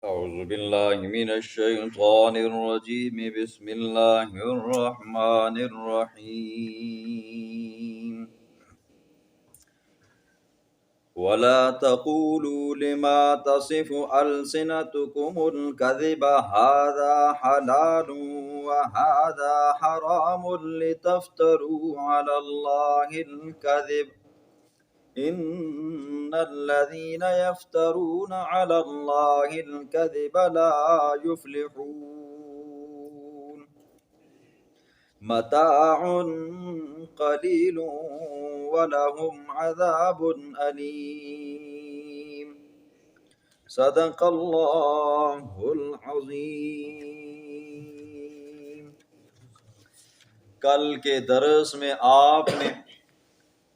أعوذ بالله من الشيطان الرجيم بسم الله الرحمن الرحيم ولا تقولوا لما تصف ألسنتكم الكذب هذا حلال وهذا حرام لتفتروا على الله الكذب إن الذين يفترون على الله الكذب لا يفلحون متاع قليل ولهم عذاب أليم صدق اللہ العظیم۔ کل کے درس میں آپ نے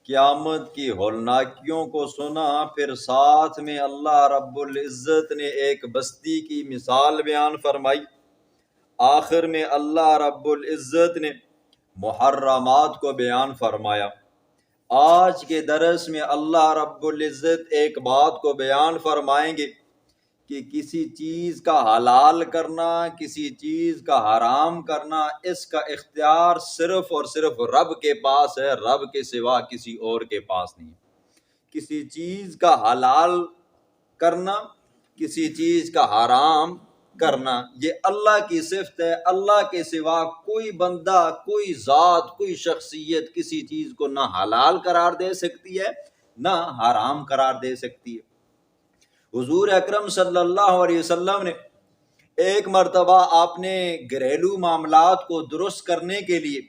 قیامت کی ہولناکیوں کو سنا، پھر ساتھ میں اللہ رب العزت نے ایک بستی کی مثال بیان فرمائی، آخر میں اللہ رب العزت نے محرمات کو بیان فرمایا۔ آج کے درس میں اللہ رب العزت ایک بات کو بیان فرمائیں گے کہ کسی چیز کا حلال کرنا، کسی چیز کا حرام کرنا، اس کا اختیار صرف اور صرف رب کے پاس ہے، رب کے سوا کسی اور کے پاس نہیں۔ کسی چیز کا حلال کرنا، کسی چیز کا حرام کرنا، یہ اللہ کی صفت ہے۔ اللہ کے سوا کوئی بندہ، کوئی ذات، کوئی شخصیت کسی چیز کو نہ حلال قرار دے سکتی ہے نہ حرام قرار دے سکتی ہے۔ حضور اکرم صلی اللہ علیہ وسلم نے ایک مرتبہ آپ نے گھریلو معاملات کو درست کرنے کے لیے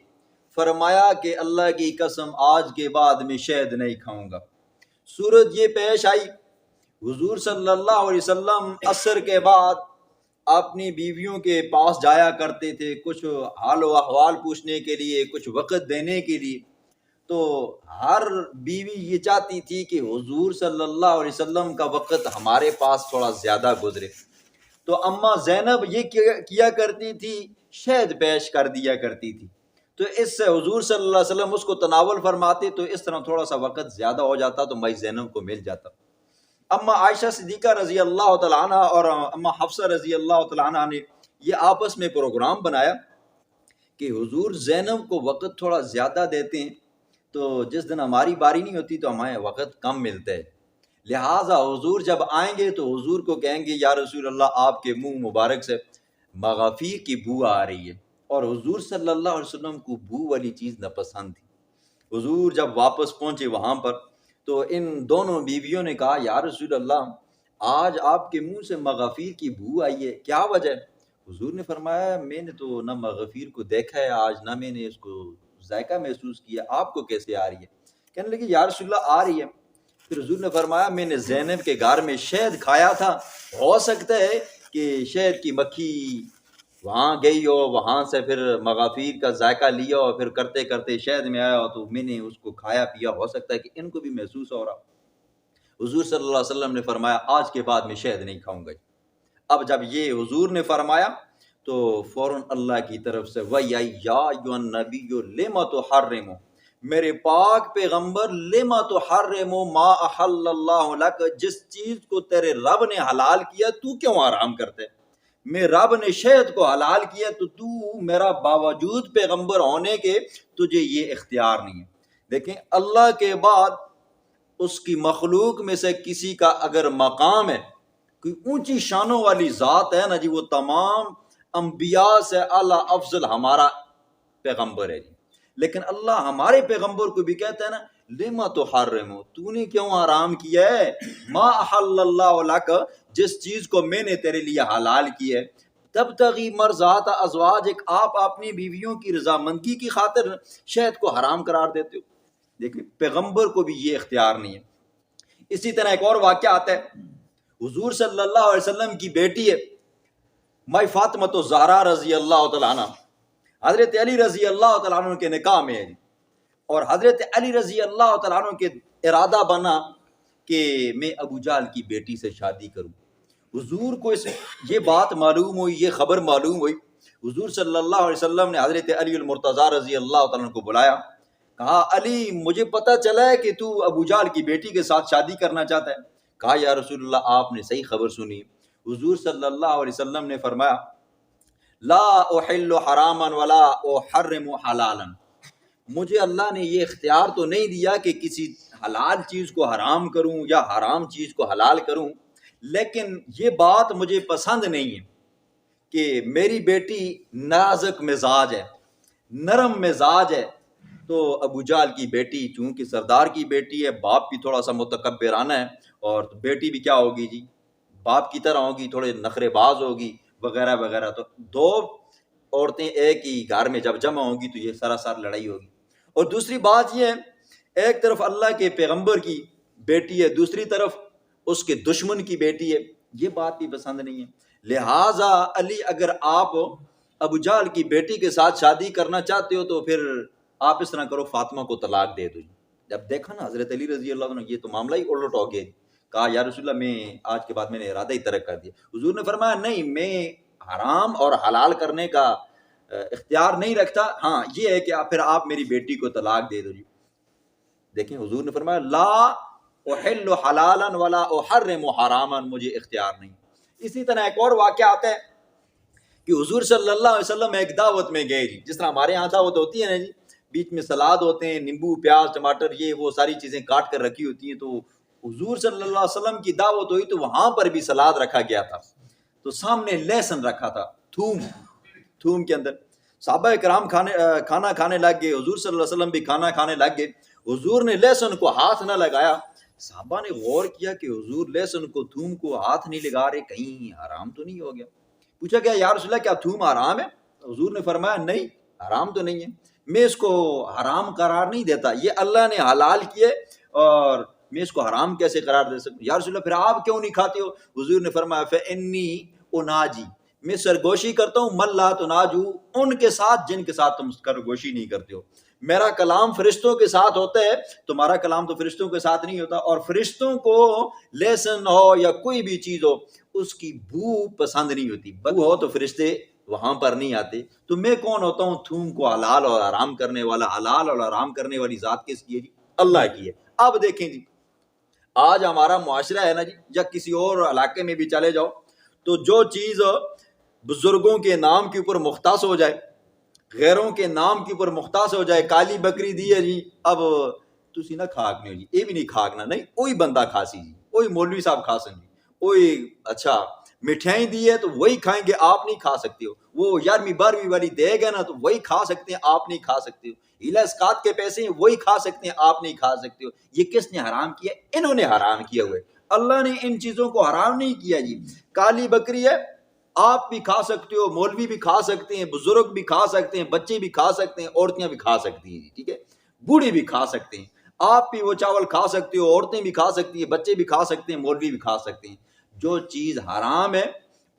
فرمایا کہ اللہ کی قسم آج کے بعد میں شہد نہیں کھاؤں گا۔ صورت یہ پیش آئی، حضور صلی اللہ علیہ وسلم عصر کے بعد اپنی بیویوں کے پاس جایا کرتے تھے، کچھ حال و احوال پوچھنے کے لیے، کچھ وقت دینے کے لیے۔ تو ہر بیوی یہ چاہتی تھی کہ حضور صلی اللہ علیہ وسلم کا وقت ہمارے پاس تھوڑا زیادہ گزرے، تو اماں زینب یہ کیا کرتی تھی، شہد پیش کر دیا کرتی تھی، تو اس سے حضور صلی اللہ علیہ وسلم اس کو تناول فرماتے، تو اس طرح تھوڑا سا وقت زیادہ ہو جاتا تو مائی زینب کو مل جاتا۔ اماں عائشہ صدیقہ رضی اللہ تعالیٰ عنہ اور اماں حفصہ رضی اللہ تعالیٰ عنہ نے یہ آپس میں پروگرام بنایا کہ حضور زینب کو وقت تھوڑا زیادہ دیتے ہیں، تو جس دن ہماری باری نہیں ہوتی تو ہمیں وقت کم ملتا ہے، لہٰذا حضور جب آئیں گے تو حضور کو کہیں گے یا رسول اللہ آپ کے منہ مبارک سے مغافیر کی بو آ رہی ہے، اور حضور صلی اللہ علیہ وسلم کو بو والی چیز ناپسند تھی۔ حضور جب واپس پہنچے وہاں پر تو ان دونوں بیویوں نے کہا یا رسول اللہ آج آپ کے منہ سے مغافیر کی بو آئی ہے، کیا وجہ ہے؟ حضور نے فرمایا میں نے تو نہ مغافیر کو دیکھا ہے آج، نہ میں نے اس کو ذائقہ محسوس کیا، آپ کو کیسے آ رہی ہے؟ کہنے لگے یا رسول اللہ آ رہی ہے۔ پھر حضور نے فرمایا میں نے زینب کے گھر میں شہد کھایا تھا، ہو سکتا ہے کہ شہد کی مکھی وہاں گئی ہو، وہاں سے پھر مغافیر کا ذائقہ لیا اور پھر کرتے کرتے شہد میں آیا ہو تو میں نے اس کو کھایا پیا، ہو سکتا ہے کہ ان کو بھی محسوس ہو رہا۔ حضور صلی اللہ علیہ وسلم نے فرمایا آج کے بعد میں شہد نہیں کھاؤں گا۔ اب جب یہ حضور نے فرمایا تو فوراً اللہ کی طرف سے وَيَا أَيُّهَا النَّبِيُّ لِمَ تُحَرِّمُ، میرے پاک پیغمبر لِمَ تُحَرِّمُ مَا أَحَلَّ اللَّهُ لَكَ، جس چیز کو تیرے رب نے حلال کیا تو کیوں حرام کرتے؟ میں رب نے شہد کو حلال کیا تو میرا باوجود پیغمبر ہونے کے تجھے یہ اختیار نہیں ہے۔ دیکھیں اللہ کے بعد اس کی مخلوق میں سے کسی کا اگر مقام ہے، کوئی اونچی شانوں والی ذات ہے نا جی، وہ تمام انبیاء سے اعلیٰ افضل ہمارا پیغمبر ہے جی، لیکن اللہ ہمارے پیغمبر کو بھی کہتا ہے نا لما تحرم، تو نے کیوں حرام کیا ہے، ما احل اللہ لک، جس چیز کو میں نے تیرے لیے حلال کی ہے، تبتغی مرضات ازواجک، آپ اپنی بیویوں کی رضامندی کی خاطر شہد کو حرام قرار دیتے ہو۔ دیکھیں پیغمبر کو بھی یہ اختیار نہیں ہے۔ اسی طرح ایک اور واقعہ آتا ہے، حضور صلی اللہ علیہ وسلم کی بیٹی ہے مائی فاطمہ الزہرا رضی اللہ تعالیٰ عنہ، حضرت علی رضی اللہ تعالیٰ عنہ کے نکاح میں ہے، اور حضرت علی رضی اللہ تعالیٰ عنہ کے ارادہ بنا کہ میں ابو جہل کی بیٹی سے شادی کروں۔ حضور کو یہ بات معلوم ہوئی، یہ خبر معلوم ہوئی، حضور صلی اللہ علیہ وسلم نے حضرت علی المرتضیٰ رضی اللہ تعالیٰ عنہ کو بلایا، کہا علی مجھے پتہ چلا ہے کہ تو ابو جہل کی بیٹی کے ساتھ شادی کرنا چاہتا ہے۔ کہا یا رسول اللہ آپ نے صحیح خبر سنی، حضور صلی اللہ علیہ وسلم نے فرمایا لا احل حراما ولا احرم حلالا، مجھے اللہ نے یہ اختیار تو نہیں دیا کہ کسی حلال چیز کو حرام کروں یا حرام چیز کو حلال کروں، لیکن یہ بات مجھے پسند نہیں ہے کہ میری بیٹی نازک مزاج ہے، نرم مزاج ہے، تو ابو جہل کی بیٹی چونکہ سردار کی بیٹی ہے، باپ بھی تھوڑا سا متکبرانہ ہے، اور بیٹی بھی کیا ہوگی جی، باپ کی طرح ہوگی، تھوڑے نخرے باز ہوگی وغیرہ وغیرہ، تو دو عورتیں ایک ہی گھر میں جب جمع ہوگی تو یہ سراسر لڑائی ہوگی۔ اور دوسری بات یہ ہے، ایک طرف اللہ کے پیغمبر کی بیٹی ہے، دوسری طرف اس کے دشمن کی بیٹی ہے، یہ بات بھی پسند نہیں ہے۔ لہٰذا علی اگر آپ ابو جہل کی بیٹی کے ساتھ شادی کرنا چاہتے ہو تو پھر آپ اس طرح کرو، فاطمہ کو طلاق دے دو۔ جب دیکھا نا حضرت علی رضی اللہ عنہ، یہ تو معاملہ ہی الٹ ہو گیا، کہا یا رسول اللہ میں آج کے بعد میں نے ارادہ ہی ترک کر دیا۔ حضور نے فرمایا نہیں، میں حرام اور حلال کرنے کا اختیار نہیں رکھتا، ہاں یہ ہے کہ پھر آپ میری بیٹی کو طلاق دے دو جی۔ دیکھیں حضور نے فرمایا لا احل حلالا ولا احرم حراما، مجھے اختیار نہیں۔ اسی طرح ایک اور واقعہ آتا ہے کہ حضور صلی اللہ علیہ وسلم ایک دعوت میں گئے جی، جس طرح ہمارے یہاں دعوت ہوتی ہے نا جی، بیچ میں سلاد ہوتے ہیں، نیمبو پیاز ٹماٹر یہ وہ ساری چیزیں کاٹ کر رکھی ہوتی ہیں، تو حضور صلی اللہ علیہ وسلم کی دعوت ہوئی تو وہاں پر بھی سلاد رکھا گیا تھا، تو سامنے لہسن رکھا تھا، تھوم کے اندر صحابہ کرام کھانا کھانے لگ گئے، حضور صلی اللہ علیہ وسلم بھی کھانا کھانے لگ گئے، حضور نے لہسن کو ہاتھ نہ لگایا۔ صحابہ نے غور کیا کہ حضور لہسن کو تھوم کو ہاتھ نہیں لگا رہے، کہیں حرام تو نہیں ہو گیا؟ پوچھا گیا یا رسول اللہ کیا تھوم حرام ہے؟ حضور نے فرمایا نہیں، حرام تو نہیں ہے، میں اس کو حرام قرار نہیں دیتا، یہ اللہ نے حلال کیے اور میں اس کو حرام کیسے قرار دے سکتا؟ یا رسول اللہ پھر آپ کیوں نہیں کھاتے ہو؟ حضور نے فرمایا فإنی اناجی، میں سرگوشی کرتا ہوں، من لا تناجو، ان کے ساتھ جن کے ساتھ تم سرگوشی نہیں کرتے ہو۔ میرا کلام فرشتوں کے ساتھ ہوتا ہے، تمہارا کلام تو فرشتوں کے ساتھ نہیں ہوتا، اور فرشتوں کو لہسن ہو یا کوئی بھی چیز ہو اس کی بو پسند نہیں ہوتی، بو ہو تو فرشتے وہاں پر نہیں آتے، تو میں کون ہوتا ہوں تھوم کو حلال اور حرام کرنے والا؟ حلال اور حرام کرنے والی ذات کس کی ہے جی؟ اللہ کی ہے۔ اب دیکھیں جی، آج ہمارا معاشرہ ہے نا جی، یا کسی اور علاقے میں بھی چلے جاؤ تو جو چیز بزرگوں کے نام کے اوپر مختص ہو جائے، غیروں کے نام کے اوپر مختص ہو جائے، کالی بکری دی ہے جی، اب تسی نہ کھاکنے جی، یہ بھی نہیں کھاکنا، نہیں وہی بندہ کھاسی جی، وہی مولوی صاحب کھاسن جی، وہی اچھا مٹھائیں دی ہے تو وہی کھائیں گے، آپ نہیں کھا سکتے ہو۔ وہ 11ویں 12ویں والی دے گا نا تو وہی کھا سکتے ہیں، آپ نہیں کھا سکتے ہو۔ ہیلا اسکات کے پیسے ہیں وہی کھا سکتے ہیں، آپ نہیں کھا سکتے ہو۔ یہ کس نے حرام کیا؟ انہوں نے حرام کیا ہوئے، اللہ نے ان چیزوں کو حرام نہیں کیا جی۔ کالی بکری ہے، آپ بھی کھا سکتے ہو، مولوی بھی کھا سکتے ہیں، بزرگ بھی کھا سکتے ہیں، بچے بھی کھا سکتے ہیں، عورتیں بھی کھا سکتی ہیں، ٹھیک ہے، بوڑھے بھی کھا سکتے ہیں، آپ بھی وہ چاول کھا سکتے ہو، عورتیں بھی کھا سکتی ہیں، بچے بھی کھا سکتے ہیں، مولوی بھی کھا سکتے ہیں۔ جو چیز حرام ہے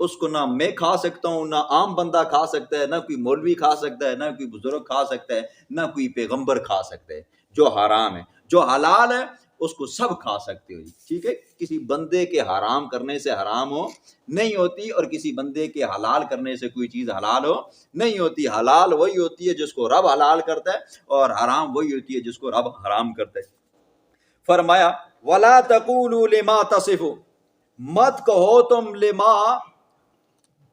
اس کو نہ میں کھا سکتا ہوں، نہ عام بندہ کھا سکتا ہے، نہ کوئی مولوی کھا سکتا ہے، نہ کوئی بزرگ کھا سکتا ہے، نہ کوئی پیغمبر کھا سکتا ہے۔ جو حرام ہے، جو حلال ہے اس کو سب کھا سکتے ہو جی، ٹھیک ہے۔ کسی بندے کے حرام کرنے سے حرام ہو نہیں ہوتی، اور کسی بندے کے حلال کرنے سے کوئی چیز حلال ہو نہیں ہوتی۔ حلال وہی ہوتی ہے جس کو رب حلال کرتا ہے، اور حرام وہی ہوتی ہے جس کو رب حرام کرتا ہے۔ فرمایا وَلَا تَقُولُوا لِمَا تَصِفُ، مت کہو تم لما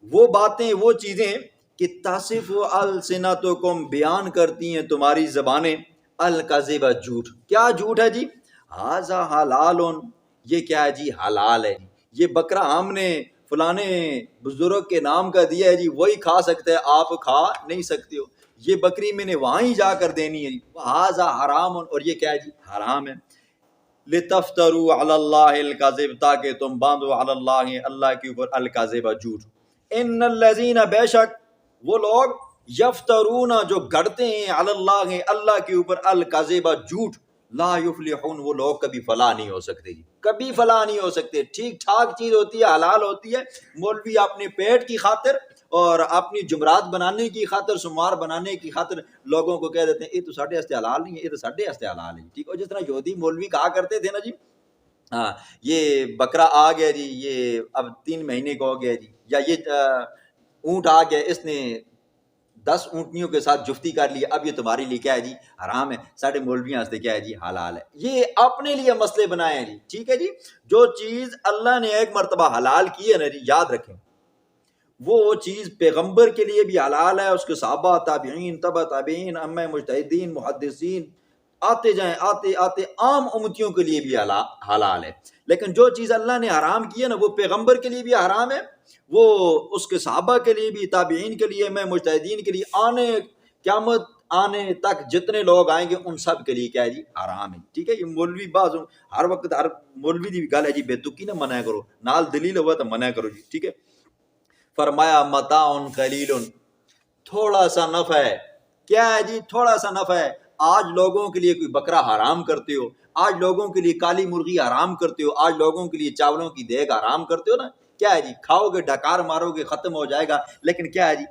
وہ باتیں وہ چیزیں کہ تصف السنتکم بیان کرتی ہیں تمہاری زبانیں، الکذب جھوٹ۔ کیا جھوٹ ہے جی؟ ھذا حلال، یہ کیا ہے جی؟ حلال ہے۔ یہ بکرا ہم نے فلانے بزرگ کے نام کا دیا ہے جی، وہی کھا سکتے ہیں، آپ کھا نہیں سکتے ہو۔ یہ بکری میں نے وہاں ہی جا کر دینی ہے جی، ھذا حرام، اور یہ کیا ہے جی؟ حرام ہے۔ لتفتروا علی اللہ الکذب، تاکہ تم باندھو علی اللہ، اللہ کے اوپر الکذب جھوٹ۔ ان الذین، بے شک وہ لوگ، یفترون جو گڑتے ہیں، علی اللہ اللہ کے اوپر، الکذب جھوٹ، لا یفلحون وہ لوگ کبھی فلاح نہیں ہو سکتے جی، کبھی فلاح نہیں ہو سکتے۔ ٹھیک ٹھاک چیز ہوتی ہے، حلال ہوتی ہے، مولوی اپنے پیٹ کی خاطر اور اپنی جمرات بنانے کی خاطر، سموار بنانے کی خاطر لوگوں کو کہہ دیتے ہیں یہ تو ساڈے واسطے حلال نہیں ہے، یہ تو ساڈے واسطے حلال ہے، ٹھیک ہے۔ جس طرح یہودی مولوی کہا کرتے تھے نا جی، ہاں یہ بکرا آ گیا جی، یہ اب 3 مہینے کا ہو گیا جی، یا یہ اونٹ آ گیا، اس نے 10 اونٹنیوں کے ساتھ جفتی کر لی، اب یہ تمہارے لیے کیا ہے جی حرام ہے، ساڑھے مولویوں واسطے کیا ہے جی حلال ہے۔ یہ اپنے لیے مسئلے بنائے ہیں جی، ٹھیک ہے جی۔ جو چیز اللہ نے ایک مرتبہ حلال کی ہے نا جی، یاد رکھیں وہ چیز پیغمبر کے لیے بھی حلال ہے، اس کے صحابہ، تابعین، تبع تابعین، ائمہ مجتہدین، محدثین، آتے جائیں آتے آتے عام امتیوں کے لیے بھی حلال ہے۔ لیکن جو چیز اللہ نے حرام کی ہے نا وہ پیغمبر کے لیے بھی حرام ہے، وہ اس کے صحابہ کے لیے بھی، تابعین کے لیے، میں مجتہدین کے لیے، آنے قیامت آنے تک جتنے لوگ آئیں گے ان سب کے لیے کیا ہے جی حرام ہے، ٹھیک ہے۔ یہ مولوی بعض ہر وقت ہر مولوی دی گل ہے جی بے تکی نہ منع کرو، نال دلیل ہوا تو منع کرو جی، ٹھیک ہے۔ فرمایا متاع قلیل، تھوڑا سا نفع ہے، کیا ہے جی تھوڑا سا نفع ہے۔ آج لوگوں کے لیے کوئی بکرا حرام کرتے ہو، آج لوگوں کے لیے کالی مرغی حرام کرتے ہو، آج لوگوں کے لیے چاولوں کی دیگ حرام کرتے ہو نا، کیا ہے جی کھاؤ گے ڈکار مارو گے ختم ہو جائے گا، لیکن کیا ہے جی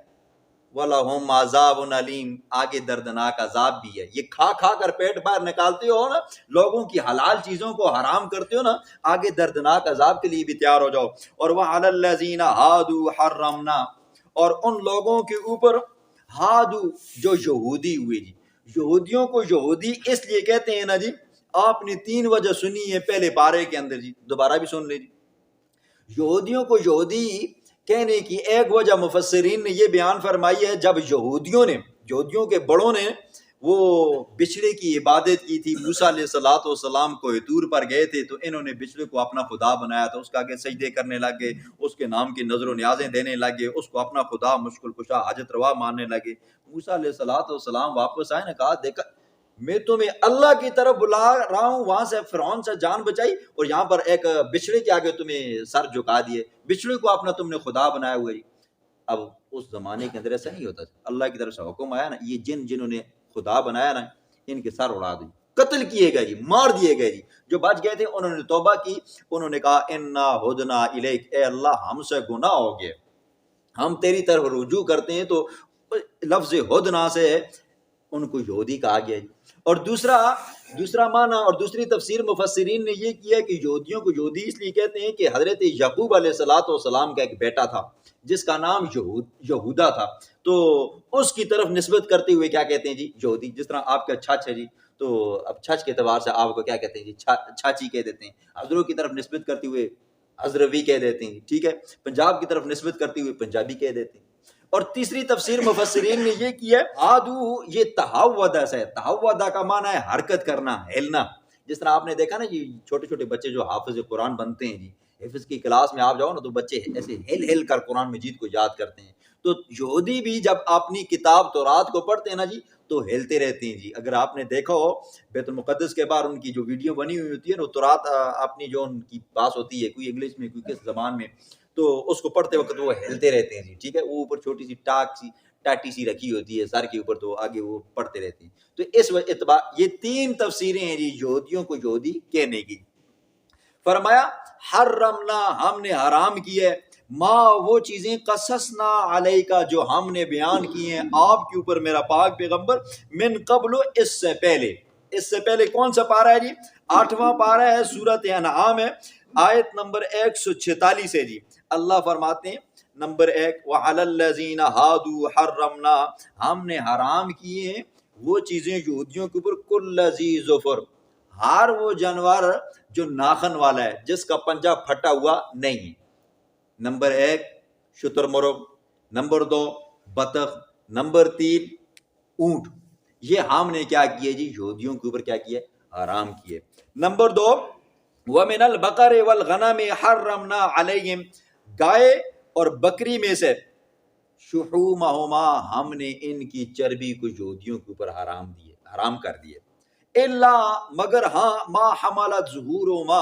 وَلَهُمْ عَذَابٌ أَلِيمٌ، آگے دردناک عذاب بھی ہے۔ یہ کھا کھا کر پیٹ باہر نکالتے ہو نا، لوگوں کی حلال چیزوں کو حرام کرتے ہو نا، آگے دردناک عذاب کے لیے بھی تیار ہو جاؤ۔ اور وَعَلَى الَّذِينَ هَادُوا حَرَّمْنَا، اور ان لوگوں کے اوپر ہادو جو یہودی ہوئے جی، یہودیوں کو یہودی اس لیے کہتے ہیں نا جی، آپ نے 3 وجہ سنی ہے پہلے پارے کے اندر جی، دوبارہ بھی سن لیں جی۔ یہودیوں کو یہودی کہنے کی ایک وجہ مفسرین نے یہ بیان فرمائی ہے، جب یہودیوں کے بڑوں نے وہ بچڑے کی عبادت کی تھی، موسیٰ علیہ السلام کو طور پر گئے تھے تو انہوں نے بچڑے کو اپنا خدا بنایا تھا، اس کے آگے سجدے کرنے لگے، اس کے نام کی نظر و نیازیں دینے لگے، اس کو اپنا خدا مشکل کشا حاجت روا ماننے لگے۔ موسیٰ علیہ السلام واپس آئے نے کہا دیکھا میں تمہیں اللہ کی طرف بلا رہا ہوں، وہاں سے فرعون سے جان بچائی اور یہاں پر ایک بچڑے کے آگے تمہیں سر جھکا دیے، بچڑے کو اپنا تم نے خدا بنایا ہوا ہے۔ اب اس زمانے کے اندر ایسا نہیں ہوتا تھا، اللہ کی طرف سے حکم آیا نا، یہ جنہوں نے خدا بنایا نا ان کے سر اڑا دی، قتل کیے گئے جی، مار دیے گئے جی۔ جو بچ گئے تھے انہوں نے توبہ کی، انہوں نے کہا انا ہدنا الیک، اے اللہ ہم سے گناہ ہو گئے، ہم تیری طرف رجوع کرتے ہیں۔ تو لفظ ہدنا سے ان کو یہودی کہا گیا جی۔ اور دوسرا معنی اور دوسری تفسیر مفسرین نے یہ کیا کہ یہودیوں کو یہودی اس لیے کہتے ہیں کہ حضرت یعقوب علیہ السلام کا ایک بیٹا تھا جس کا نام یہودا تھا، تو اس کی طرف نسبت کرتے ہوئے کیا کہتے ہیں جی یہودی۔ جس طرح آپ کا چھچ ہے جی، تو اب چھچ کے اعتبار سے آپ کو کیا کہتے ہیں جی چھاچی کہہ دیتے ہیں، حضروں کی طرف نسبت کرتے ہوئے حضروی کہہ دیتے ہیں، ٹھیک ہے، پنجاب کی طرف نسبت کرتے ہوئے پنجابی کہہ دیتے ہیں۔ اور تیسری تفسیر مفسرین نے یہ کی ہے آدو، یہ تہودہ سے، تہودہ کا معنی ہے حرکت کرنا، ہلنا۔ جس طرح آپ نے دیکھا نا جی چھوٹے چھوٹے بچے جو حافظ قرآن بنتے ہیں جی، حفظ کی کلاس میں آپ جاؤ نا تو بچے ایسے ہل ہل کر قرآن مجید کو یاد کرتے ہیں۔ تو یہودی بھی جب اپنی کتاب تورات کو پڑھتے ہیں نا جی تو ہلتے رہتے ہیں جی۔ اگر آپ نے دیکھا ہو بیت المقدس کے بعد ان کی جو ویڈیو بنی ہوئی ہوتی ہے نا، تورات اپنی جو ان کی پاس ہوتی ہے، کوئی انگلش میں کوئی کس زبان میں، تو اس کو پڑھتے وقت وہ ہلتے رہتے ہیں جی، ٹھیک ہے۔ وہ اوپر چھوٹی سی ٹاٹی سی رکھی ہوتی ہے سر کے اوپر، تو آگے وہ پڑھتے رہتے ہیں۔ تو اس اعتبار یہ 3 تفسیریں ہیں جی یہودیوں کو یہودی کہنے کی۔ فرمایا حرمنا، ہم نے حرام کی ہے، ما وہ چیزیں قصصنا علیکا جو ہم نے بیان کی ہیں آپ کے اوپر میرا پاک پیغمبر، من قبل اس سے پہلے۔ اس سے پہلے کون سا پارہ ہے جی؟ 8واں پارہ ہے، سورۃ انعام ہے، آیت نمبر 146 ہے جی۔ اللہ فرماتے ہیں نمبر 1 وَعَلَى الَّذِينَ هَادُوا حَرَّمْنَا، ہم نے حرام کیے ہیں وہ چیزیں یہودیوں کے اوپر، کُلَّ ذِی ظُفُرٍ، ہر وہ جانور جو ناخن والا ہے، جس کا پنجہ پھٹا ہوا نہیں ہے۔ نمبر 1 شتر مرغ، نمبر 2 بطخ، نمبر 3 اونٹ۔ یہ ہم نے کیا کیے جی یہودیوں کے اوپر کیا کیا حرام کیے۔ نمبر 2 وَمِنَ الْبَقَرِ وَالْغَنَمِ حَرَّمْنَا عَلَيْهِمْ، گائے اور بکری میں سے، شحومہما، ہم نے ان کی چربی کو یہودیوں کے اوپر حرام کر دیے، الا مگر ہاں ما حملت ظہورہما،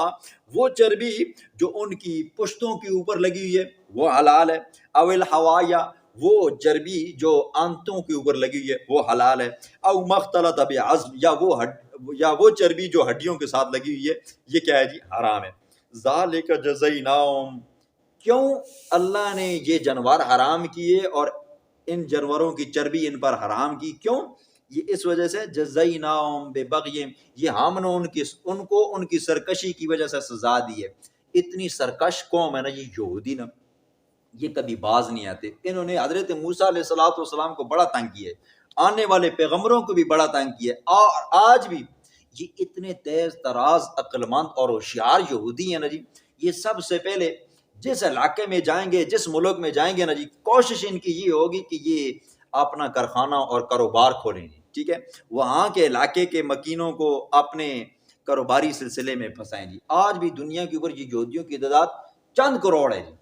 وہ چربی جو ان کی پشتوں کے اوپر لگی ہوئی ہے وہ حلال ہے، او الحوایا، وہ چربی جو آنتوں کے اوپر لگی ہوئی ہے وہ حلال ہے، او مختلط بعظم، یا وہ چربی جو ہڈیوں کے ساتھ لگی ہوئی ہے یہ کیا ہے جی حرام ہے۔ ذالک جزیناہم، کیوں اللہ نے یہ جانور حرام کیے اور ان جانوروں کی چربی ان پر حرام کی، کیوں؟ یہ اس وجہ سے جزیناہم ببغیہم، یہ ہم نے ان کو ان کی سرکشی کی وجہ سے سزا دی ہے۔ اتنی سرکش قوم ہے نا یہ یہودی نا، یہ کبھی باز نہیں آتے. انہوں نے حضرت موسیٰ علیہ الصلوۃ والسلام کو بڑا تنگ کیا ہے, آنے والے پیغمبروں کو بھی بڑا تنگ کیا ہے, اور آج بھی یہ اتنے تیز تراز عقل مند اور ہوشیار یہودی ہیں نا جی, یہ سب سے پہلے جس علاقے میں جائیں گے, جس ملک میں جائیں گے نا جی, کوشش ان کی یہ ہوگی کہ یہ اپنا کارخانہ اور کاروبار کھولیں گے, ٹھیک ہے, وہاں کے علاقے کے مکینوں کو اپنے کاروباری سلسلے میں پھنسائیں جی. آج بھی دنیا کے اوپر یہ یہودیوں کی تعداد چند کروڑ ہے جی,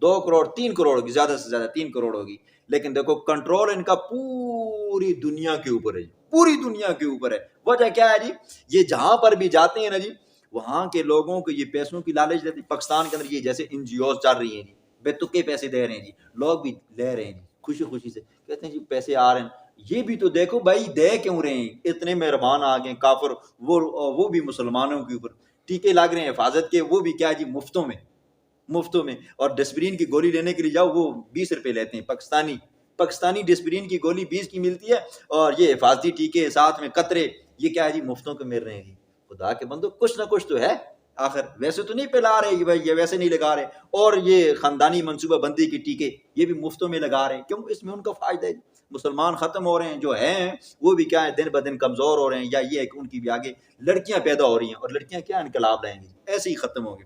2 کروڑ 3 کروڑ ہوگی, زیادہ سے زیادہ 3 کروڑ ہوگی, لیکن دیکھو کنٹرول ان کا پوری دنیا کے اوپر ہے, پوری دنیا کے اوپر ہے. وجہ کیا ہے جی, یہ جہاں پر بھی جاتے ہیں نا جی, وہاں کے لوگوں کو یہ پیسوں کی لالچ دیتی. پاکستان کے اندر یہ جیسے NGOs چل رہی ہیں جی, بے تکے پیسے دے رہے ہیں جی, لوگ بھی لے رہے ہیں جی, خوشی خوشی سے کہتے ہیں جی پیسے آ رہے ہیں. یہ بھی تو دیکھو بھائی دے کیوں رہے ہیں, اتنے مہربان آ گئے کافر, وہ بھی مسلمانوں کے اوپر ٹیکے لگ رہے ہیں حفاظت کے, وہ بھی کیا جی مفتوں میں. اور ڈسپرین کی گولی لینے کے لیے جاؤ وہ 20 روپے لیتے ہیں, پاکستانی ڈسپرین کی گولی 20 کی ملتی ہے, اور یہ حفاظتی ٹیکے ساتھ میں قطرے, یہ کیا ہے جی مفتوں کے مل رہے ہیں جی. خدا کے بندو کچھ نہ کچھ تو ہے آخر, ویسے تو نہیں پلا رہے یہ بھائی, یہ ویسے نہیں لگا رہے, اور یہ خاندانی منصوبہ بندی کی ٹیکے یہ بھی مفتوں میں لگا رہے ہیں, کیوں, اس میں ان کا فائدہ ہے. مسلمان ختم ہو رہے ہیں جو ہیں, وہ بھی کیا ہے دن بدن کمزور ہو رہے ہیں, یا یہ ہے کہ ان کی بھی آگے لڑکیاں پیدا ہو رہی ہیں, اور لڑکیاں کیا انقلاب لائیں گی, ایسے ہی ختم ہو گئے.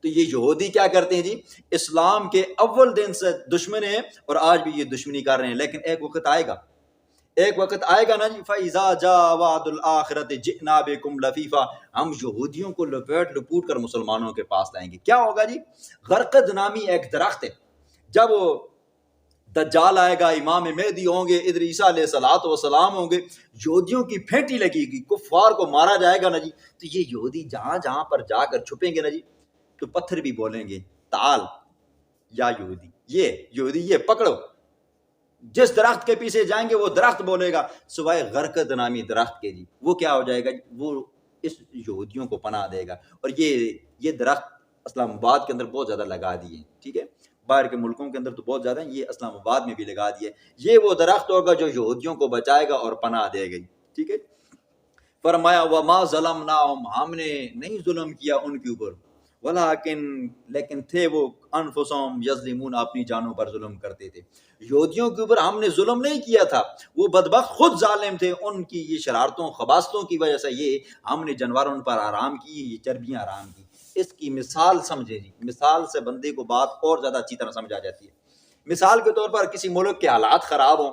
تو یہ یہودی کیا کرتے ہیں جی, اسلام کے اول دن سے دشمن ہیں, اور آج بھی یہ دشمنی کر رہے ہیں. لیکن ایک وقت آئے گا نا جی, فَإِذَا جَاءَ وَعْدُ الْآخِرَةِ جِئْنَا بِكُمْ لَفِيفًا, ہم یہودیوں کو لپوٹ کر مسلمانوں کے پاس لائیں گے. کیا ہوگا جی, غرقد نامی ایک درخت ہے, جب وہ دجال آئے گا, امام مہدی ہوں گے, ادھر عیسیٰ علیہ السلام ہوں گے, یہودیوں کی پھینٹی لگے گی, کفار کو مارا جائے گا نا جی. تو یہ یہودی جہاں جہاں پر جا کر چھپیں گے نا جی, تو پتھر بھی بولیں گے تعال یا یہودی یہ پکڑو. جس درخت کے پیچھے جائیں گے وہ درخت بولے گا, سوائے غرقد نامی درخت کے جی, وہ کیا ہو جائے گا, وہ اس یہودیوں کو پناہ دے گا. اور یہ درخت اسلام آباد کے اندر بہت زیادہ لگا دیے, ٹھیک ہے, باہر کے ملکوں کے اندر تو بہت زیادہ ہیں, یہ اسلام آباد میں بھی لگا دیے. یہ وہ درخت ہوگا جو یہودیوں کو بچائے گا اور پناہ دے گا, ٹھیک ہے. فرمایا وما ظلمناہم, ہم نے نہیں ظلم کیا ان کے اوپر, لیکن تھے وہ انفسہم یظلمون, اپنی جانوں پر ظلم کرتے تھے. یہودیوں کے اوپر ہم نے ظلم نہیں کیا تھا, وہ بدبخت خود ظالم تھے, ان کی یہ شرارتوں خباستوں کی وجہ سے یہ ہم نے جانوروں پر آرام کی, یہ چربیاں آرام کی. اس کی مثال سمجھے جی, مثال سے بندے کو بات اور زیادہ اچھی طرح سمجھا جاتی ہے. مثال کے طور پر کسی ملک کے حالات خراب ہوں,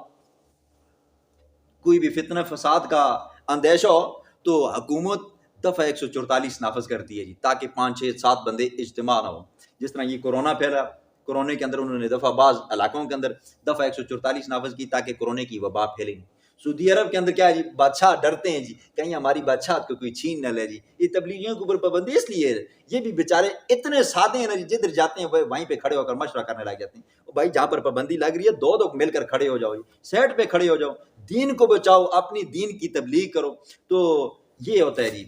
کوئی بھی فتنہ فساد کا اندیشہ ہو, تو حکومت دفعہ 144 نافذ کرتی ہے جی, تاکہ 5 6 7 بندے اجتماع نہ ہو. جس طرح یہ کورونا پھیلا, کورونے کے اندر انہوں نے دفعہ بعض علاقوں کے اندر دفعہ 144 نافذ کی تاکہ کورونے کی وبا پھیلے نہیں. سعودی عرب کے اندر کیا ہے جی, بادشاہ ڈرتے ہیں جی, کہیں ہماری بادشاہت کو کوئی چھین نہ لے جی. یہ تبلیغیوں کے اوپر پابندی اس لیے ہے, یہ بھی بیچارے اتنے سادے ہیں نا جی, جدھر جاتے ہیں وہیں پہ کھڑے ہو کر مشورہ کرنے لگ جاتے ہیں. بھائی جہاں پر پابندی لگ رہی ہے, دو مل کر کھڑے ہو جاؤ, سیٹ پہ کھڑے ہو جاؤ, دین کو بچاؤ, اپنی دین کی تبلیغ کرو. تو یہ ہوتا ہے جی,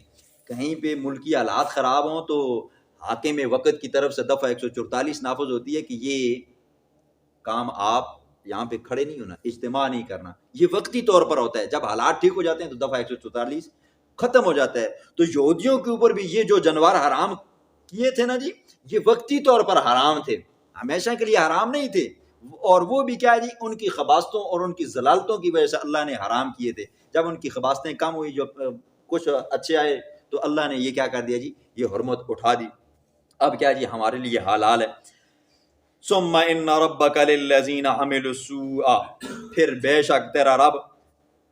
کہیں پہ ملکی حالات خراب ہوں تو حاکم وقت کی طرف سے دفعہ 144 نافذ ہوتی ہے کہ یہ کام آپ یہاں پہ کھڑے نہیں ہونا, اجتماع نہیں کرنا. یہ وقتی طور پر ہوتا ہے, جب حالات ٹھیک ہو جاتے ہیں تو دفعہ 144 ختم ہو جاتا ہے. تو یہودیوں کے اوپر بھی یہ جو جانور حرام کیے تھے نا جی, یہ وقتی طور پر حرام تھے, ہمیشہ کے لیے حرام نہیں تھے. اور وہ بھی کیا ہے جی, ان کی خباستوں اور ان کی ضلالتوں کی وجہ سے اللہ نے حرام کیے تھے. جب ان کی خباستیں کم ہوئی, جو کچھ اچھے آئے, تو اللہ نے یہ کیا کر دیا جی, یہ حرمت اٹھا دی. اب کیا جی ہمارے لیے حلال ہے. ثم ان ربک للذین عملوا السوء, پھر بے شک تیرا رب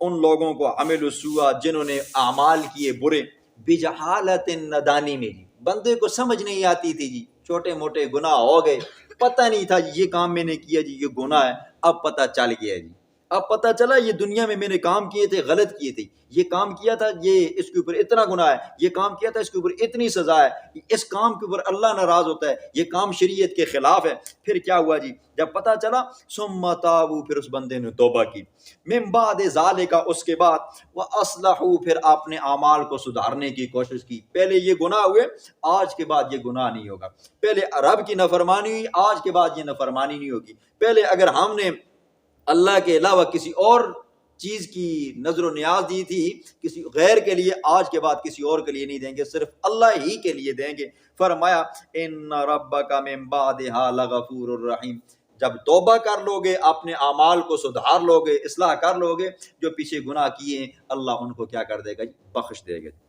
ان لوگوں کو عملوا السوء, جنہوں نے اعمال کیے برے, بجہالت نادانی میں جی, بندے کو سمجھ نہیں آتی تھی جی, چھوٹے موٹے گناہ ہو گئے, پتہ نہیں تھا یہ کام میں نے کیا جی, یہ گناہ ہے. اب پتہ چل گیا جی, اب پتہ چلا یہ دنیا میں نے کام کیے تھے, غلط کیے تھے, یہ کام کیا تھا, یہ اس کے اوپر اتنا گناہ ہے, یہ کام کیا تھا, اس کے اوپر اتنی سزا ہے, اس کام کے اوپر اللہ ناراض ہوتا ہے, یہ کام شریعت کے خلاف ہے. پھر کیا ہوا جی, جب پتہ چلا, ثم تابوا, پھر اس بندے نے توبہ کی, من بعد ذالک, اس کے بعد, واصلحوا, پھر اپنے اعمال کو سدھارنے کی کوشش کی. پہلے یہ گناہ ہوئے, آج کے بعد یہ گناہ نہیں ہوگا. پہلے رب کی نافرمانی ہوئی, آج کے بعد یہ نافرمانی نہیں ہوگی. پہلے اگر ہم نے اللہ کے علاوہ کسی اور چیز کی نظر و نیاز دی تھی کسی غیر کے لیے، آج کے بعد کسی اور کے لیے نہیں دیں گے، صرف اللہ ہی کے لیے دیں گے۔ فرمایا ان ربک من بعدھا لغفور الرحیم، جب توبہ کر لو گے، اپنے اعمال کو سدھار لو گے، اصلاح کر لو گے، جو پیچھے گناہ کیے اللہ ان کو کیا کر دے گا؟ بخش دے گا۔